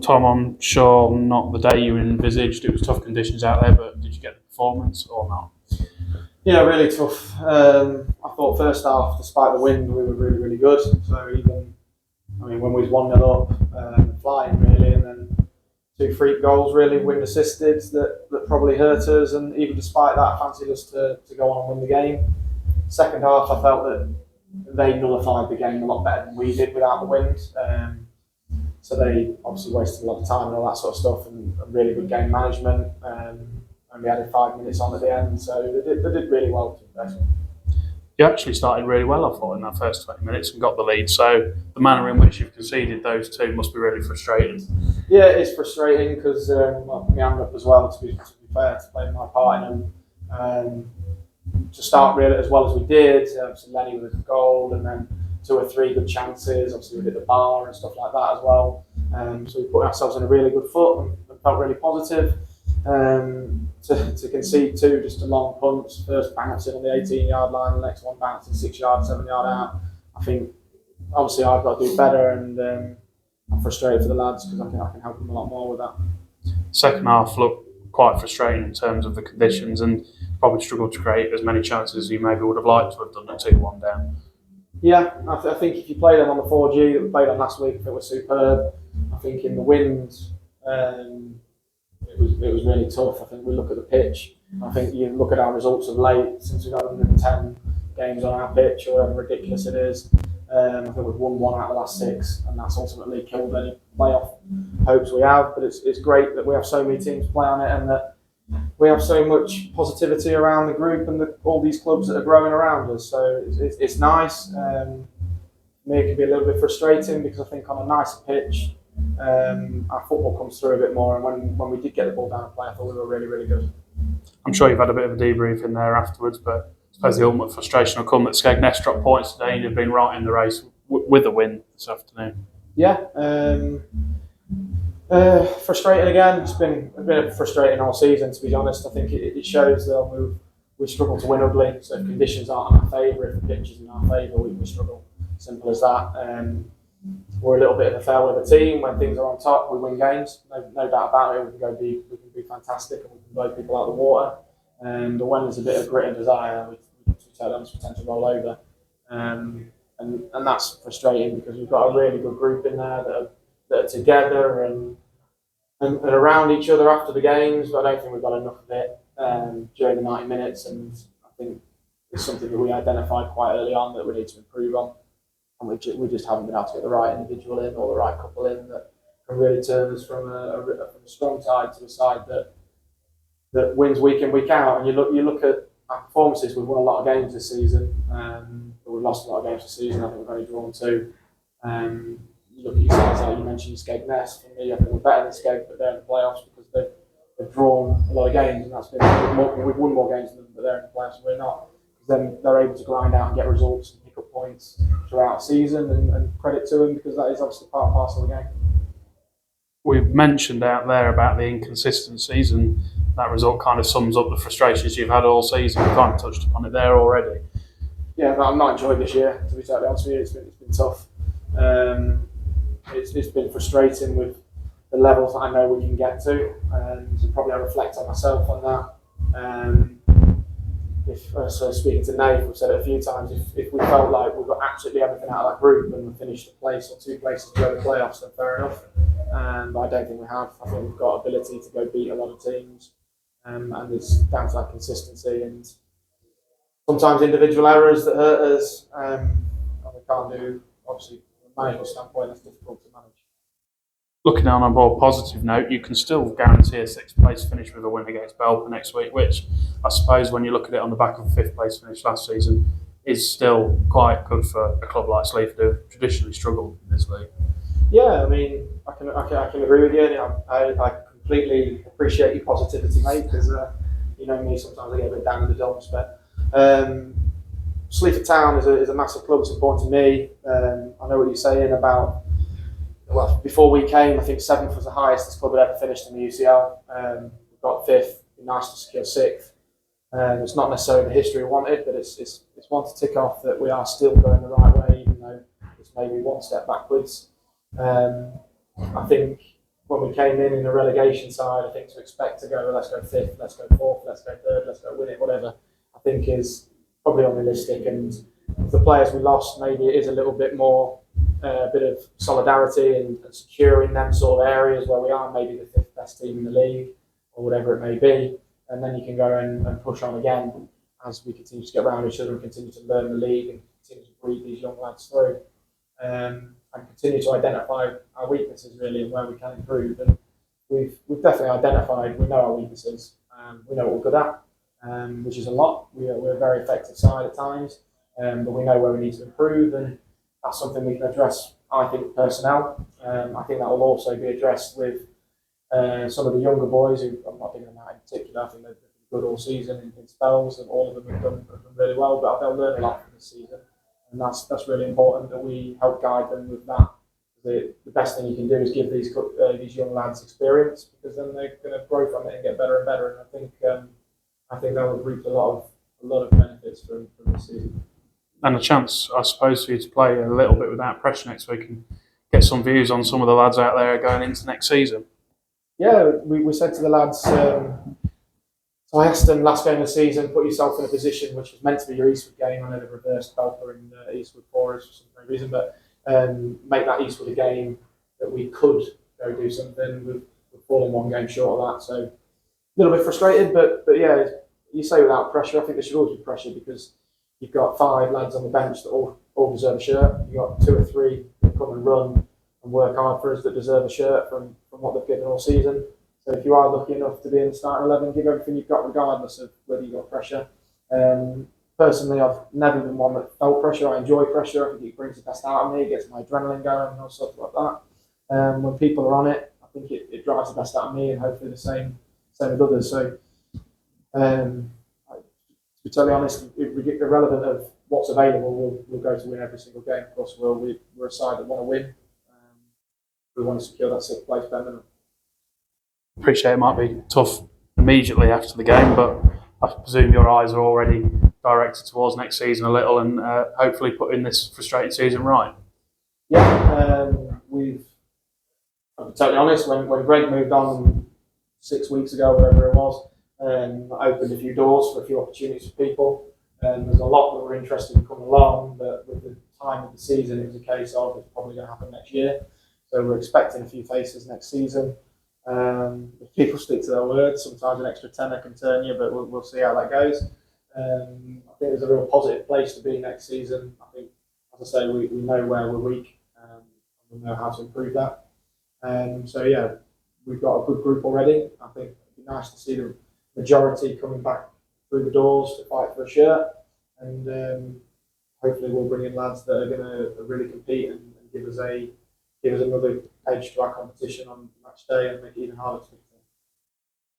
Tom, I'm sure not the day you envisaged. It was tough conditions out there, but did you get the performance or not? Yeah, really tough. I thought first half, despite the wind, we were really, really good. So even, when we was 1-0 up, flying really, and then 2 freak goals really, wind assisted, that probably hurt us. And even despite that, I fancied us to go on and win the game. Second half, I felt that they nullified the game a lot better than we did without the wind. So they obviously wasted a lot of time and all that sort of stuff, and really good game management. And we added 5 minutes on at the end, so they did really well. You actually started really well, I thought, in that first 20 minutes and got the lead. So the manner in which you've conceded those two must be really frustrating. Yeah, it is frustrating because we ended up as well, to be fair, to play my part in them. To start really as well as we did, obviously Lenny with a goal, and then 2 or 3 good chances. Obviously we hit the bar and stuff like that as well. So we put ourselves in a really good foot and felt really positive. To concede 2 just a long punts, first bouncing on the 18-yard line, the next one bouncing 6 yards, 7 yard out. I think obviously I've got to do better, and I'm frustrated for the lads because I think I can help them a lot more with that. Second half looked quite frustrating in terms of the conditions, and probably struggled to create as many chances as you maybe would have liked to have done at 2-1 down. Yeah, I think if you play them on the 4G that we played on last week, it was superb. I think in the wind, it was really tough. I think we look at the pitch. I think you look at our results of late since we've had 110 games on our pitch, or whatever ridiculous it is. I think we've won 1 out of the last 6, and that's ultimately killed any playoff hopes we have. But it's great that we have so many teams play on it, and that we have so much positivity around the group and all these clubs that are growing around us. So it's nice. For me, it can be a little bit frustrating because I think on a nicer pitch, our football comes through a bit more. And when we did get the ball down and play, I thought we were really, really good. I'm sure you've had a bit of a debrief in there afterwards, but I suppose the ultimate frustration will come that Skegness dropped points today and you've been right in the race with a win this afternoon. Yeah. Frustrating again. It's been a bit frustrating all season, to be honest. I think it shows that we struggle to win ugly. So if conditions aren't in our favour, if the pitch is in our favour, we struggle. Simple as that. We're a little bit of a fair weather team. When things are on top, we win games. No doubt about it. We can go deep. We can be fantastic, and we can blow people out of the water. But when there's a bit of grit and desire, we take them to tend to roll over. And that's frustrating because we've got a really good group in there that are together and around each other after the games, but I don't think we've got enough of it during the 90 minutes, and I think it's something that we identified quite early on that we need to improve on, and we just haven't been able to get the right individual in or the right couple in that can really turn us from a strong side to a side that wins week in, week out. And you look at our performances. We've won a lot of games this season, but we've lost a lot of games this season. I think we've only drawn 2. You look at your sides, like you mentioned, Skegness. For me, I think we're better than Skeg, but they're in the playoffs because they've drawn a lot of games, and that's been we've won more games than them, but they're in the playoffs and we're not. Because then they're able to grind out and get results and pick up points throughout the season, and credit to them because that is obviously part and parcel of the game. We've mentioned out there about the inconsistencies, and that result kind of sums up the frustrations you've had all season. We've kind of touched upon it there already. Yeah, I'm not enjoying this year, to be totally honest with you. It's been tough. It's been frustrating with the levels that I know we can get to, and probably I reflect on myself on that. So speaking to Nate, we've said it a few times, if we felt like we've got absolutely everything out of that group and we finished a place or 2 places to go to the playoffs, then fair enough. But I don't think we have. I think we've got ability to go beat a lot of teams, and it's down to that consistency and sometimes individual errors that hurt us, and we can't do, obviously, from a management standpoint, that's difficult to manage. Looking on a more positive note, you can still guarantee a 6th place finish with a win against Belper next week, which I suppose when you look at it on the back of a 5th place finish last season is still quite good for a club like Sleaford who have traditionally struggled in this league. Yeah, I can agree with you. I completely appreciate your positivity, mate, because you know me, sometimes I get a bit down in the dumps, but Sleaford Town is a massive club. It's important to me. I know what you're saying about, well, before we came, I think 7th was the highest this club had ever finished in the UCL. We got 5th. It'd be nice to secure 6th. It's not necessarily the history we wanted, but it's one to tick off that we are still going the right way, even though it's maybe one step backwards. I think when we came in the relegation side, I think to expect to go, let's go fifth, let's go fourth, let's go third, let's go win it, whatever, I think is probably unrealistic. And the players we lost, maybe it is a little bit more, a bit of solidarity and securing them sort of areas where we are maybe the fifth best team in the league or whatever it may be. And then you can go and push on again as we continue to get around each other and continue to learn the league and continue to breed these young lads through. And continue to identify our weaknesses really and where we can improve. And we've definitely identified, we know our weaknesses, we know what we're good at, which is a lot. We're a very effective side at times, but we know where we need to improve, and that's something we can address, I think, personnel. I think that will also be addressed with some of the younger boys who I'm not thinking about in particular. I think they've been good all season in spells, and all of them have done really well, but they'll learn a lot from this season. And that's really important that we help guide them with that. The best thing you can do is give these young lads experience, because then they're going to grow from it and get better and better. And I think that will reap a lot of benefits from this season. And a chance, I suppose, for you to play a little bit without pressure next week and get some views on some of the lads out there going into next season. Yeah, we said to the lads. So I asked them last game of the season, put yourself in a position which was meant to be your Eastwood game. I know they reversed Belper in Eastwood for us for some reason, but make that Eastwood a game that we could go do something. We've fallen one game short of that, so a little bit frustrated. But yeah, you say without pressure. I think there should always be pressure, because you've got 5 lads on the bench that all deserve a shirt. You've got 2 or 3 that come and run and work hard for us that deserve a shirt from what they've given all season. So if you are lucky enough to be in the starting 11, give everything you've got, regardless of whether you've got pressure. Personally, I've never been one that felt pressure. I enjoy pressure. I think it brings the best out of me. It gets my adrenaline going and all stuff like that. When people are on it, I think it drives the best out of me, and hopefully the same with others. So, to be totally honest, irrelevant of what's available, we'll go to win every single game. Of course, we're a side that want to win. We want to secure that 6th place minimum. Appreciate it might be tough immediately after the game, but I presume your eyes are already directed towards next season a little, and hopefully putting this frustrating season right. Yeah, I'll be totally honest, when Greg moved on 6 weeks ago, whatever it was, opened a few doors for a few opportunities for people. There's a lot that were interested in coming along, but with the time of the season, it was a case of it's probably going to happen next year. So we're expecting a few faces next season. If people stick to their words, sometimes an extra tenner can turn you, but we'll see how that goes. I think there's a real positive place to be next season. I think, as I say, we know where we're weak, and we know how to improve that. So yeah, we've got a good group already. I think it'd be nice to see the majority coming back through the doors to fight for a shirt, and hopefully we'll bring in lads that are going to really compete and give us another edge to our competition on match day and make it even harder to